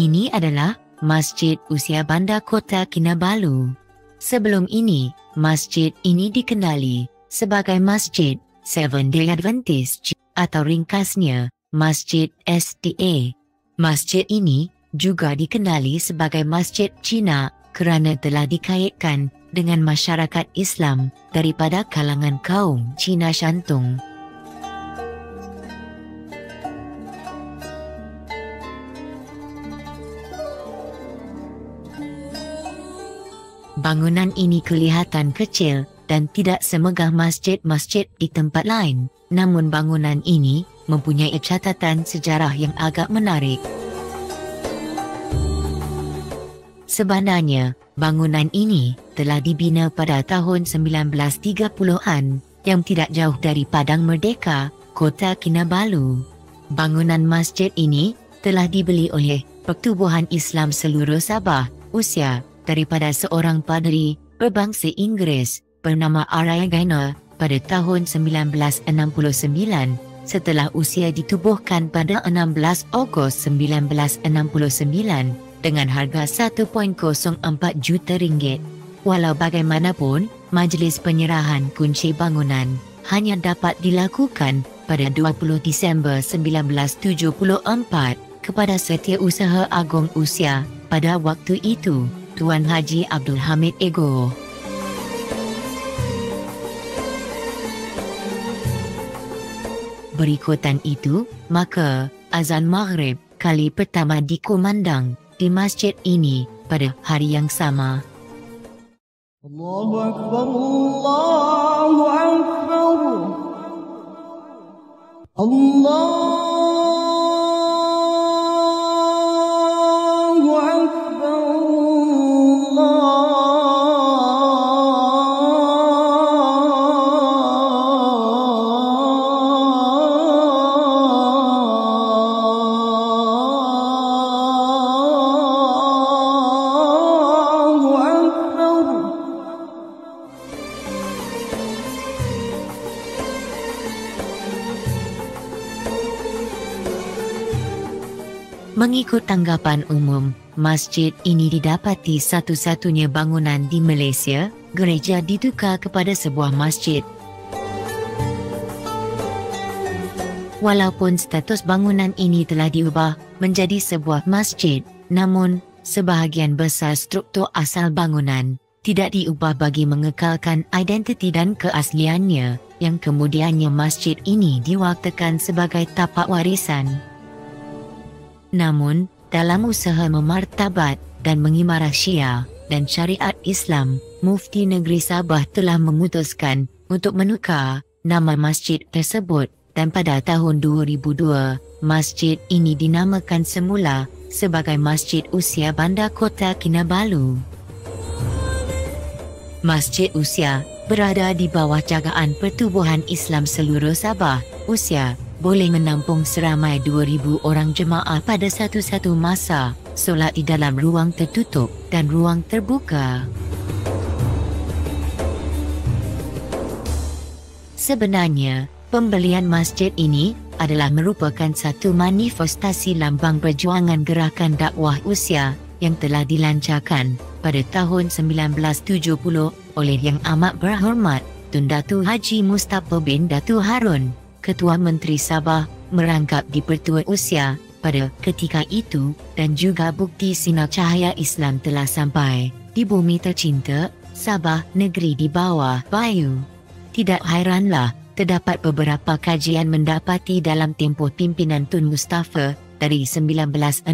Ini adalah Masjid Usia Bandar Kota Kinabalu. Sebelum ini, masjid ini dikenali sebagai Masjid Seventh-day Adventist atau ringkasnya Masjid SDA. Masjid ini juga dikenali sebagai Masjid Cina kerana telah dikaitkan dengan masyarakat Islam daripada kalangan kaum Cina Shantung. Bangunan ini kelihatan kecil dan tidak semegah masjid-masjid di tempat lain, namun bangunan ini mempunyai catatan sejarah yang agak menarik. Sebenarnya, bangunan ini telah dibina pada tahun 1930-an yang tidak jauh dari Padang Merdeka, Kota Kinabalu. Bangunan masjid ini telah dibeli oleh Pertubuhan Islam Seluruh Sabah, Usia, daripada seorang padri berbangsa Inggeris bernama R.I. Gaynor pada tahun 1969 setelah Usia ditubuhkan pada 16 Ogos 1969 dengan harga 1.04 juta ringgit. Walau bagaimanapun, majlis penyerahan kunci bangunan hanya dapat dilakukan pada 20 Disember 1974 kepada Setiausaha Agung Usia pada waktu itu, Tuan Haji Abdul Hamid Ego. Berikutan itu, maka azan Maghrib kali pertama dikumandang di masjid ini pada hari yang sama. Allahu Akbar, Allahu Akbar, Allahu Mengikut tanggapan umum, masjid ini didapati satu-satunya bangunan di Malaysia, gereja ditukar kepada sebuah masjid. Walaupun status bangunan ini telah diubah menjadi sebuah masjid, namun sebahagian besar struktur asal bangunan tidak diubah bagi mengekalkan identiti dan keasliannya, yang kemudiannya masjid ini diwakilkan sebagai tapak warisan. Namun, dalam usaha memartabat dan mengimarah Syiah dan syariat Islam, Mufti Negeri Sabah telah memutuskan untuk menukar nama masjid tersebut dan pada tahun 2002, masjid ini dinamakan semula sebagai Masjid Usia Bandar Kota Kinabalu. Masjid Usia berada di bawah jagaan Pertubuhan Islam Seluruh Sabah, Usia, boleh menampung seramai 2,000 orang jemaah pada satu-satu masa, solat di dalam ruang tertutup dan ruang terbuka. Sebenarnya, pembelian masjid ini adalah merupakan satu manifestasi lambang perjuangan gerakan dakwah Usia yang telah dilancarkan pada tahun 1970 oleh Yang Amat Berhormat Tun Datu Haji Mustafa bin Datu Harun, Ketua Menteri Sabah, merangkap di Pertua Usia pada ketika itu, dan juga bukti sinar cahaya Islam telah sampai di bumi tercinta, Sabah, negeri di bawah Bayu. Tidak hairanlah, terdapat beberapa kajian mendapati dalam tempoh pimpinan Tun Mustafa dari 1967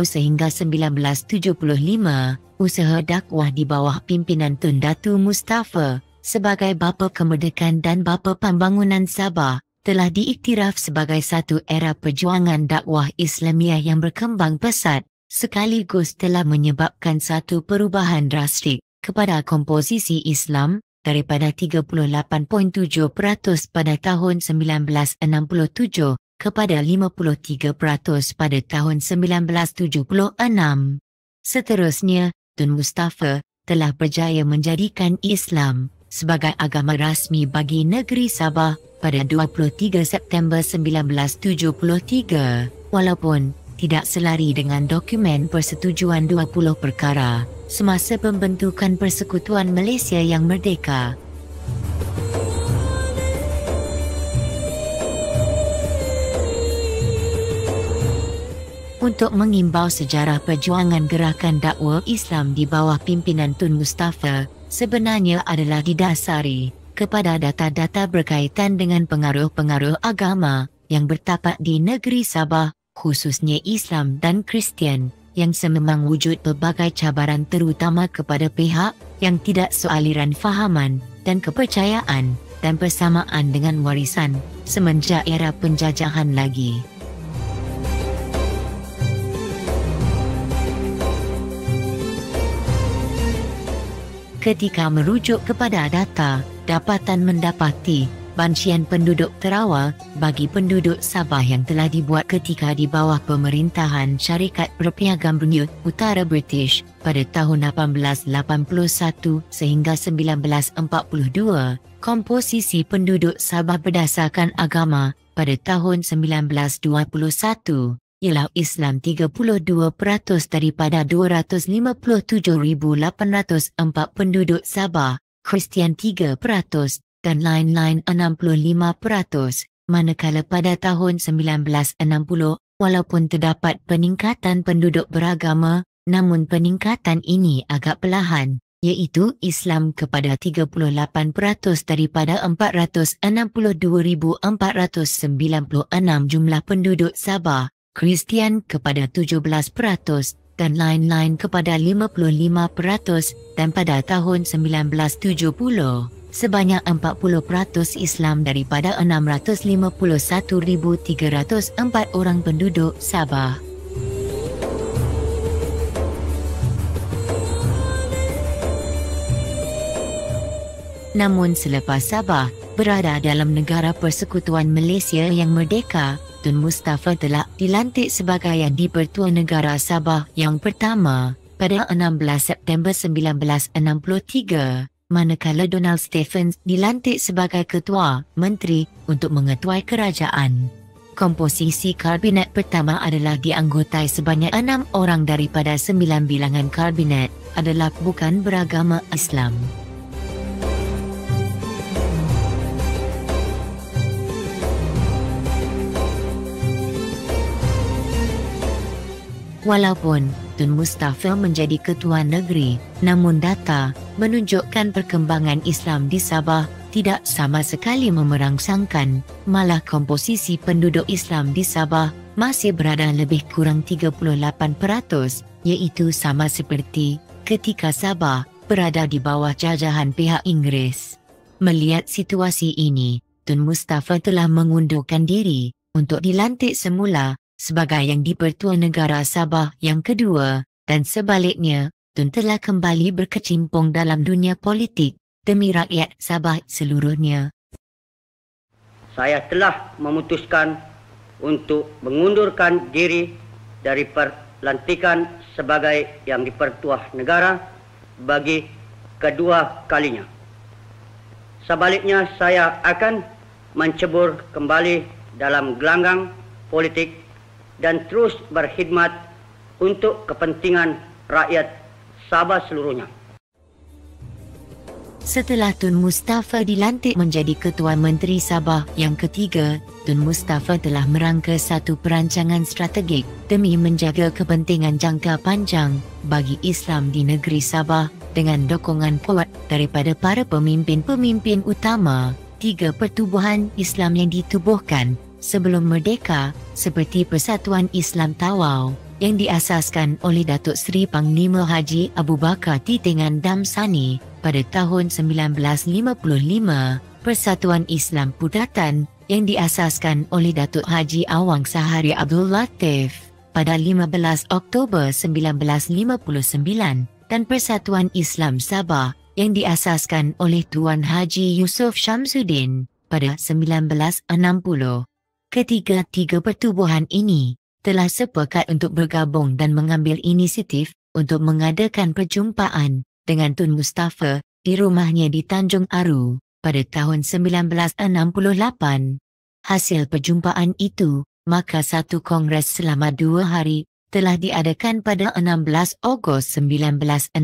sehingga 1975, usaha dakwah di bawah pimpinan Tun Datu Mustafa sebagai bapa kemerdekaan dan bapa pembangunan Sabah telah diiktiraf sebagai satu era perjuangan dakwah Islamiah yang berkembang pesat, sekaligus telah menyebabkan satu perubahan drastik kepada komposisi Islam daripada 38.7% pada tahun 1967 kepada 53% pada tahun 1976. Seterusnya, Tun Mustafa telah berjaya menjadikan Islam sebagai agama rasmi bagi negeri Sabah pada 23 September 1973, walaupun tidak selari dengan dokumen persetujuan 20 perkara semasa pembentukan Persekutuan Malaysia yang Merdeka. Untuk mengimbau sejarah perjuangan gerakan dakwah Islam di bawah pimpinan Tun Mustafa sebenarnya adalah didasari kepada data-data berkaitan dengan pengaruh-pengaruh agama yang bertapak di negeri Sabah, khususnya Islam dan Kristian, yang sememang wujud pelbagai cabaran terutama kepada pihak yang tidak sealiran fahaman dan kepercayaan dan persamaan dengan warisan semenjak era penjajahan lagi. Ketika merujuk kepada data, dapatan mendapati bancian penduduk terawal bagi penduduk Sabah yang telah dibuat ketika di bawah pemerintahan Syarikat Berpiagam Bumi Utara British pada tahun 1881 sehingga 1942, komposisi penduduk Sabah berdasarkan agama pada tahun 1921 ialah Islam 32% daripada 257,804 penduduk Sabah, Kristian 3% dan lain-lain 65%, manakala pada tahun 1960, walaupun terdapat peningkatan penduduk beragama, namun peningkatan ini agak perlahan, iaitu Islam kepada 38% daripada 462,496 jumlah penduduk Sabah, Kristian kepada 17% dan lain-lain kepada 55%, dan pada tahun 1970, sebanyak 40% Islam daripada 651,304 orang penduduk Sabah. Namun selepas Sabah berada dalam negara Persekutuan Malaysia yang Merdeka, Tun Mustafa telah dilantik sebagai Yang di-Pertua Negara Sabah yang pertama pada 16 September 1963, manakala Donald Stephens dilantik sebagai Ketua Menteri untuk mengetuai kerajaan. Komposisi Kabinet pertama adalah dianggotai sebanyak 6 orang daripada 9 bilangan Kabinet adalah bukan beragama Islam. Walaupun Tun Mustafa menjadi ketua negeri, namun data menunjukkan perkembangan Islam di Sabah tidak sama sekali memerangsangkan, malah komposisi penduduk Islam di Sabah masih berada lebih kurang 38%, iaitu sama seperti ketika Sabah berada di bawah jajahan pihak Inggeris. Melihat situasi ini, Tun Mustafa telah mengundurkan diri untuk dilantik semula sebagai Yang di-Pertua Negara Sabah yang kedua, dan sebaliknya, Tun telah kembali berkecimpung dalam dunia politik demi rakyat Sabah seluruhnya. Saya telah memutuskan untuk mengundurkan diri dari pelantikan sebagai Yang di-Pertua Negara bagi kedua kalinya. Sebaliknya, saya akan mencebur kembali dalam gelanggang politik dan terus berkhidmat untuk kepentingan rakyat Sabah seluruhnya. Setelah Tun Mustafa dilantik menjadi Ketua Menteri Sabah yang ketiga, Tun Mustafa telah merangka satu perancangan strategik demi menjaga kepentingan jangka panjang bagi Islam di negeri Sabah dengan dukungan kuat daripada para pemimpin-pemimpin utama 3 pertubuhan Islam yang ditubuhkan sebelum merdeka, seperti Persatuan Islam Tawau yang diasaskan oleh Datuk Seri Panglima Haji Abu Bakar Titingan Damsani pada tahun 1955, Persatuan Islam Pudatan yang diasaskan oleh Datuk Haji Awang Sahari Abdul Latif pada 15 Oktober 1959, dan Persatuan Islam Sabah yang diasaskan oleh Tuan Haji Yusof Syamsuddin pada 1960. Ketiga-tiga pertubuhan ini telah sepakat untuk bergabung dan mengambil inisiatif untuk mengadakan perjumpaan dengan Tun Mustafa di rumahnya di Tanjung Aru pada tahun 1968. Hasil perjumpaan itu maka satu kongres selama 2 hari telah diadakan pada 16 Ogos 1969,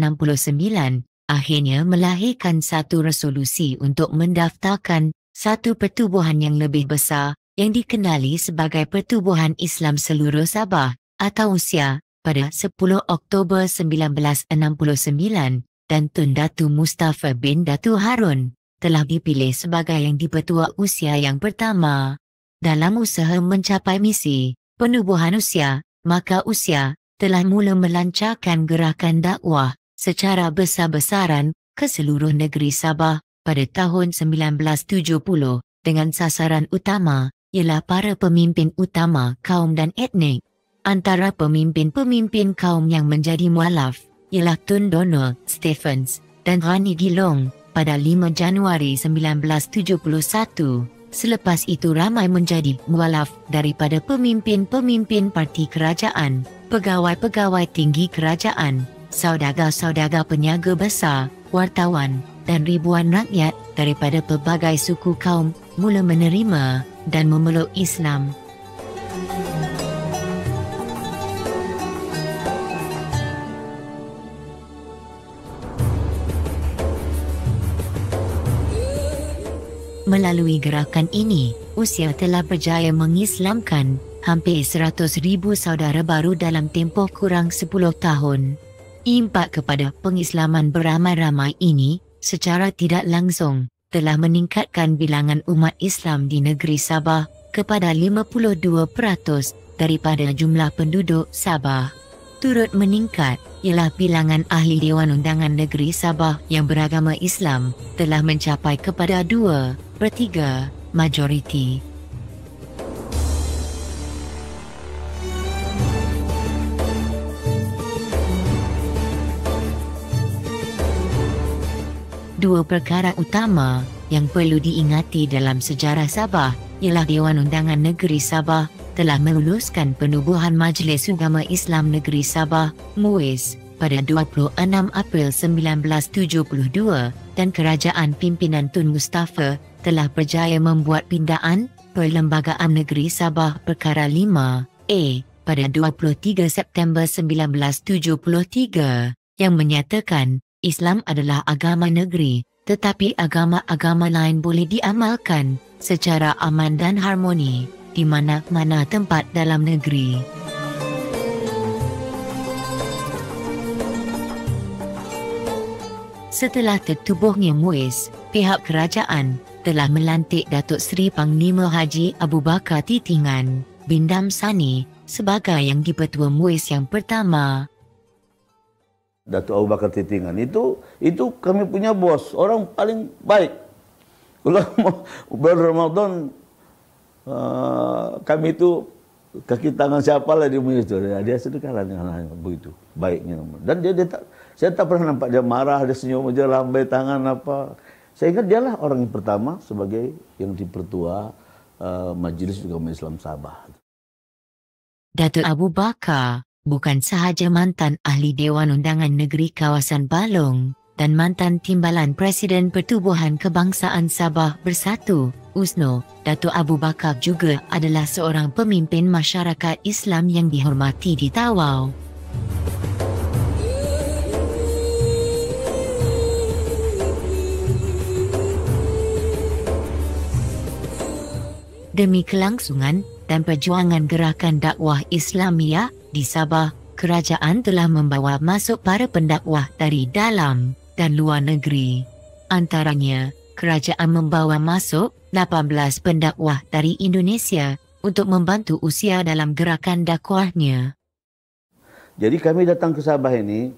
akhirnya melahirkan satu resolusi untuk mendaftarkan satu pertubuhan yang lebih besar yang dikenali sebagai Pertubuhan Islam Seluruh Sabah atau USIA pada 10 Oktober 1969, dan Tun Datu Mustafa bin Datu Harun telah dipilih sebagai yang dipertua USIA yang pertama. Dalam usaha mencapai misi penubuhan USIA, maka USIA telah mula melancarkan gerakan dakwah secara besar-besaran ke seluruh negeri Sabah pada tahun 1970 dengan sasaran utama ialah para pemimpin utama kaum dan etnik. Antara pemimpin-pemimpin kaum yang menjadi mualaf ialah Tun Donald Stephens dan Rani Gilong pada 5 Januari 1971. Selepas itu ramai menjadi mualaf daripada pemimpin-pemimpin parti kerajaan, pegawai-pegawai tinggi kerajaan, saudagar-saudagar peniaga besar, wartawan dan ribuan rakyat daripada pelbagai suku kaum mula menerima dan memeluk Islam. Melalui gerakan ini, USIA telah berjaya mengislamkan hampir 100,000 saudara baru dalam tempoh kurang 10 tahun. Impak kepada pengislaman beramai-ramai ini, secara tidak langsung, telah meningkatkan bilangan umat Islam di negeri Sabah kepada 52% daripada jumlah penduduk Sabah. Turut meningkat ialah bilangan ahli Dewan Undangan Negeri Sabah yang beragama Islam telah mencapai kepada 2/3 majoriti. Dua perkara utama yang perlu diingati dalam sejarah Sabah ialah Dewan Undangan Negeri Sabah telah meluluskan penubuhan Majlis Ugama Islam Negeri Sabah (MUIS) pada 26 April 1972 dan Kerajaan Pimpinan Tun Mustafa telah berjaya membuat pindaan Perlembagaan Negeri Sabah Perkara 5A pada 23 September 1973 yang menyatakan Islam adalah agama negeri, tetapi agama-agama lain boleh diamalkan secara aman dan harmoni di mana-mana tempat dalam negeri. Setelah tertubuhnya MUIS, pihak kerajaan telah melantik Datuk Seri Panglima Haji Abu Bakar Titingan bin Damsani sebagai yang dipertua MUIS yang pertama. Datuk Abu Bakar Titingan itu kami punya bos, orang paling baik. Kalau bulan Ramadan kami itu kaki tangan siapalah dia punya itu, dia sedekahlah dengan begitu baiknya. Dan saya tak pernah nampak dia marah, dia senyum aja, lambai tangan apa. Saya ingat dialah orang yang pertama sebagai yang dipertua Majlis Ugama Islam Sabah. Datuk Abu Bakar bukan sahaja mantan ahli Dewan Undangan Negeri Kawasan Balong dan mantan Timbalan Presiden Pertubuhan Kebangsaan Sabah Bersatu, USNO, Datuk Abu Bakar juga adalah seorang pemimpin masyarakat Islam yang dihormati di Tawau. Demi kelangsungan dan perjuangan gerakan dakwah Islamiyah di Sabah, kerajaan telah membawa masuk para pendakwah dari dalam dan luar negeri. Antaranya, kerajaan membawa masuk 18 pendakwah dari Indonesia untuk membantu USIA dalam gerakan dakwahnya. Jadi kami datang ke Sabah ini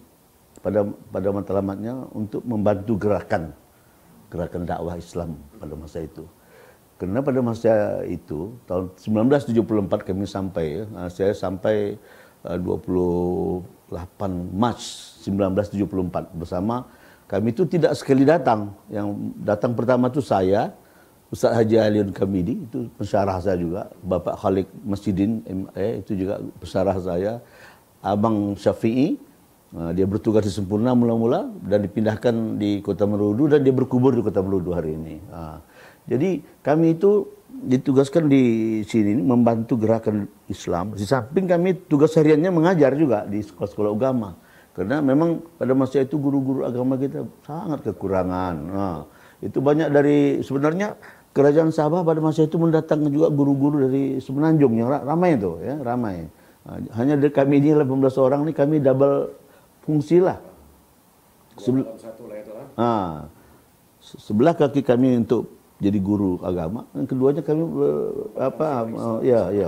pada matlamatnya untuk membantu gerakan dakwah Islam pada masa itu. Karena pada masa itu tahun 1974 kami sampai, saya sampai 28 Mac 1974 bersama. Kami itu tidak sekali datang. Yang datang pertama itu saya, Ustaz Haji Aliun Kamidi, itu pensyarah saya juga. Bapak Khalid Masjidin MA, itu juga pensyarah saya. Abang Syafi'i, dia bertugas di Sempurna mula-mula dan dipindahkan di Kota Merudu dan dia berkubur di Kota Merudu hari ini. Jadi kami itu ditugaskan di sini membantu gerakan Islam. Di samping kami tugas hariannya mengajar juga di sekolah-sekolah agama. Karena memang pada masa itu guru-guru agama kita sangat kekurangan. Nah, itu banyak dari sebenarnya kerajaan Sabah pada masa itu mendatangkan juga guru-guru dari Semenanjung yang ramai itu, ya, ramai. Nah, hanya dari kami ini 18 orang ini kami double fungsi lah. Sebelah kaki kami untuk jadi guru agama, dan keduanya kami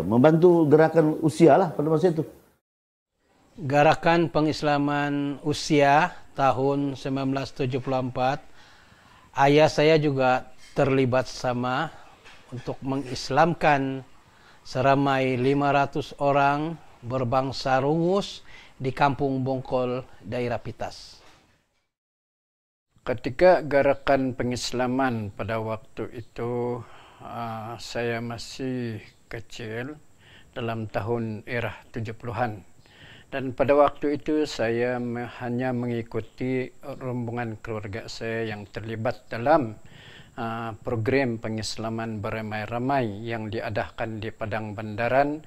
membantu gerakan usia lah pada masa itu. Gerakan pengislaman usia tahun 1974, ayah saya juga terlibat sama untuk mengislamkan seramai 500 orang berbangsa Rungus di Kampung Bongkol, daerah Pitas. Ketika gerakan pengislaman pada waktu itu, saya masih kecil dalam tahun era 70-an. Dan pada waktu itu saya hanya mengikuti rombongan keluarga saya yang terlibat dalam program pengislaman beramai-ramai yang diadakan di Padang Bandaran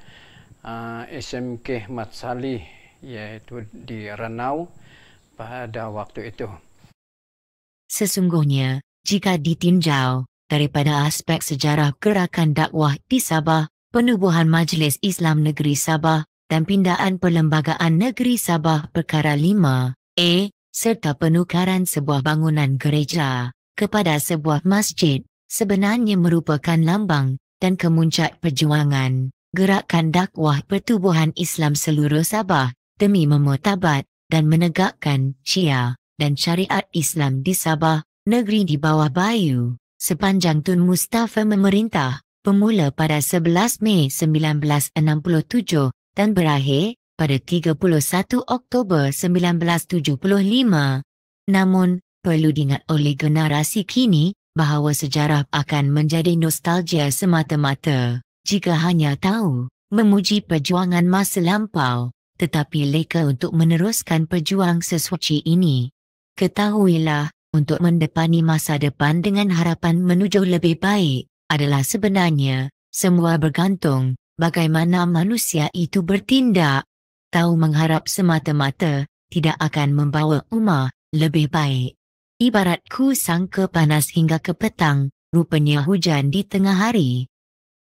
SMK Mat Salih, yaitu di Ranau pada waktu itu. Sesungguhnya, jika ditinjau daripada aspek sejarah gerakan dakwah di Sabah, penubuhan Majlis Islam Negeri Sabah dan pindaan Perlembagaan Negeri Sabah Perkara 5A, serta penukaran sebuah bangunan gereja kepada sebuah masjid, sebenarnya merupakan lambang dan kemuncak perjuangan gerakan dakwah pertubuhan Islam seluruh Sabah demi memutabat dan menegakkan Syiah dan syariat Islam di Sabah, negeri di bawah Bayu, sepanjang Tun Mustafa memerintah, bermula pada 11 Mei 1967 dan berakhir pada 31 Oktober 1975. Namun, perlu diingat oleh generasi kini bahawa sejarah akan menjadi nostalgia semata-mata jika hanya tahu memuji perjuangan masa lampau, tetapi leka untuk meneruskan perjuang sesuci ini. Ketahuilah, untuk mendepani masa depan dengan harapan menuju lebih baik adalah sebenarnya semua bergantung bagaimana manusia itu bertindak. Tahu mengharap semata-mata tidak akan membawa ummah lebih baik. Ibarat ku sangka panas hingga ke petang, rupanya hujan di tengah hari.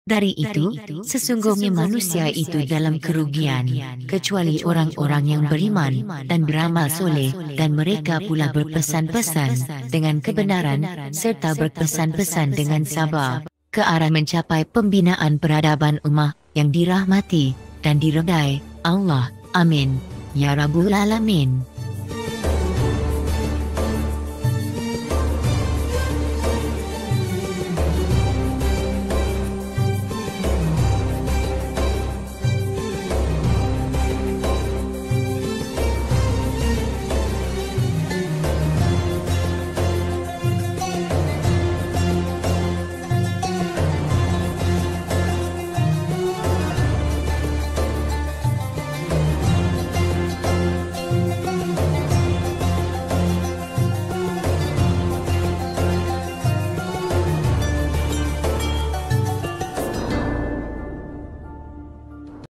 Dari itu, sesungguhnya manusia itu dalam kerugian, kecuali orang-orang yang beriman dan beramal soleh, dan mereka pula berpesan-pesan dengan kebenaran serta berpesan-pesan dengan sabar ke arah mencapai pembinaan peradaban ummah yang dirahmati dan diredai Allah. Amin. Ya Rabbul Alamin.